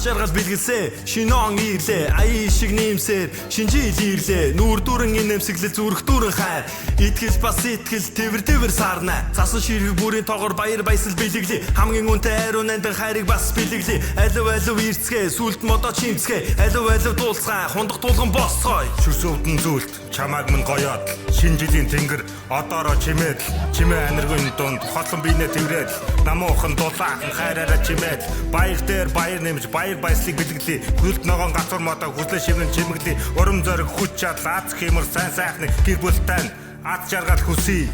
аз жаргал бэлгэлсэ шинэ он ирлээ аяа шиг нэмсээр шинжил ирлээ нүүр дүрэн инэмсэглэл зүрх дүрэн хайр итгэл бас итгэл тэвэр сарна цасан ширхэг бүрийн тоогоор баяр баясал бэлэглээ хамгийн үнэтэй ариун нандин хайрыг бас бэлэглээ алив ирцгээ сүлд модоо чимцгээ алив дуулцгаа хундах тулган босцгой шүсөвдөн зүйлт чамааг мань гоёод шинэ жилийн тэнгэр одоороо чимээд чимээ аниргийн дунд хотлон бийнэ тэврээд намуухан дулаахан хайраараа чимээд баяр дээр баяр нэмж баяр баяслыг бэлгэлээ хүлд ногоон гацур модоо хүлээ шивнэн чимэглээ урам зориг хүч чадал аз хэмэр сайн сайхны гэр бүлтэй аз жаргал хүсье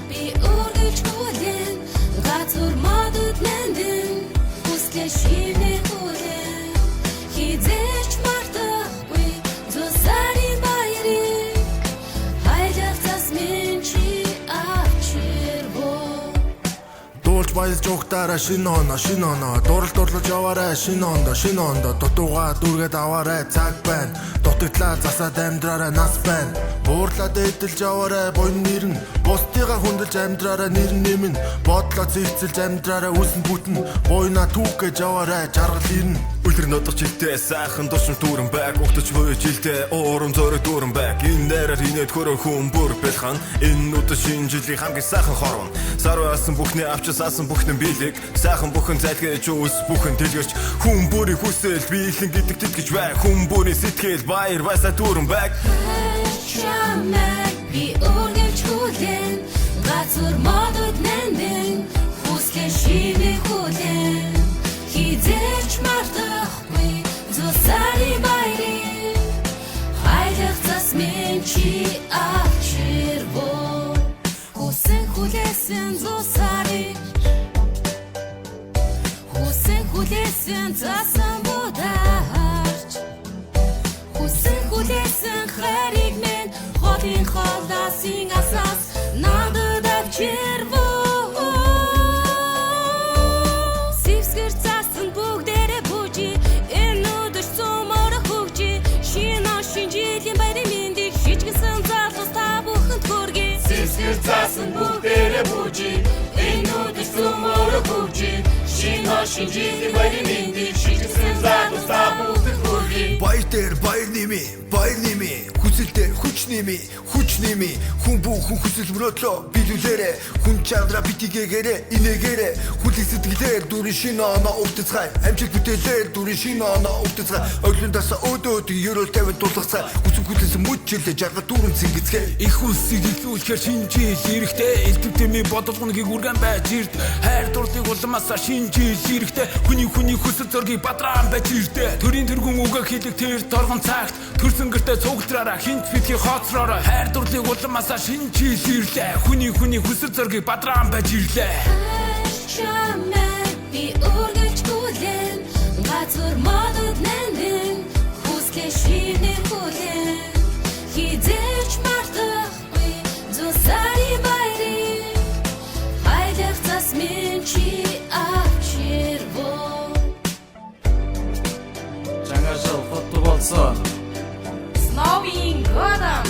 би үргэлж хүлээн гацур модод нэндэн хүслээ шивнээ хүлээн хизээч мартахгүй зусари баярыг хайлах засмин чи авчирбо дуулж баялж ухтаараа шинэ оноо дурлаж яваарай шинэ ондоо дутууга дүргээд аваарай цаг байна дутагдлаа засаад амьдраарай нас байна буурлаад эдэлж аваарай буйн нэрэн бусдыгаа хүндэлж амьдраарай нэр нэмэн бодлоо зэгцэлж амьдраарай үсэн бүтэн буйна түүх гэж яваарай жаргал ирнэ үлрэн одох жилдээ сайхан дуршим дүүрэн байг ухтаж буй жилдээ урам зориг дүүрэн байг энэ нэрээр инээд хөрөн хүн бүр бэлхан энэ нүд шинэ жилийн хамгийн сайхан хорон сарвасан бүхний авчаасан бүхнэн билег сайхан бүхэн зайлгээж үс бүхэн дэлгэрч хүн бүрийн хүсэл биелэн гэдэг тэтгэж бай хүн бүрийн сэтгэл баяр баясаа дүүрэн байг би үргэлж хүлээн гацур модод нэндэн хүслээ шивнээ хүлээн хизээч мартахгүй зусари баярыг хайлах засмин чи авчирбо хүсэн хүлээсэн зусари хүсэн хүлээсэн засан будаарч хүсэн хүлээсэн хайрыг минь хотын холдасын асаас надад авчирбо сивсгэр цасан бүгдээрээ бүжи энэ нүдэш цуморох хөгжи шинэ жилийн баярын мэндийг шижгсэн залуус та бүхэнд хүргэе сивсгэр цасан бүгдээрээ бүжи энэ нүдэш цуморох хөгжи шинэ жилийн баярын мэндийг шижгсэн залуус та бүхэнд хүргэе баяр дээр баяр нэмий хүсэл дээр хүч нэмий хүн бүхэн хүсэл мөрөөдлөө биелүүлээрэ хүн чанараа битгийгээрэ инээгээрэ хүлээс сэтгэлээр дүрийн шинэ оноо өвдөцгай амжилт бүтээлээр дүрийн шинэ оноо өвдөцгай оглондоос өөдөөд ерөөл тавин тулгацай хүсэн хүлээсэн мүд жилээ жаргал дүүрэн цэнгэцгээ их хүсийг илүүлэхээр шинэ жил эрэхтэй элтвтэмий бодолгоныг үргэн байж ирд хайр дурлыг улмаасаа шинэ жил эрэхтэй хүний хүсэл зоргийг бадран байж ирдэ төрийн тэргүүн үгэг хэлэх тэр торгон цагт төрсөн гэртээ цугтраараа хинт битгий хоцроороо хайр дурлыг улмаасаа шинэ жил ирлээ хүний хүсэл зоргийг бадран байж ирлээ би үргэлж хүлээн гацур модод нэндэн хүслээ шивнээ хүлээн хизээч мартахгүй зусари баярыг хайлах засмин чи авчирбо жаңа жыл құтты болсын С Новым годом!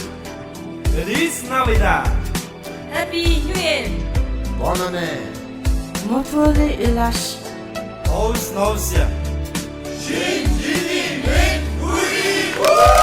Feliz Navidad Happy New Year! Bonne année Motvoli ilash. Новый Новый Шинэ жилийн мэнд хүргэе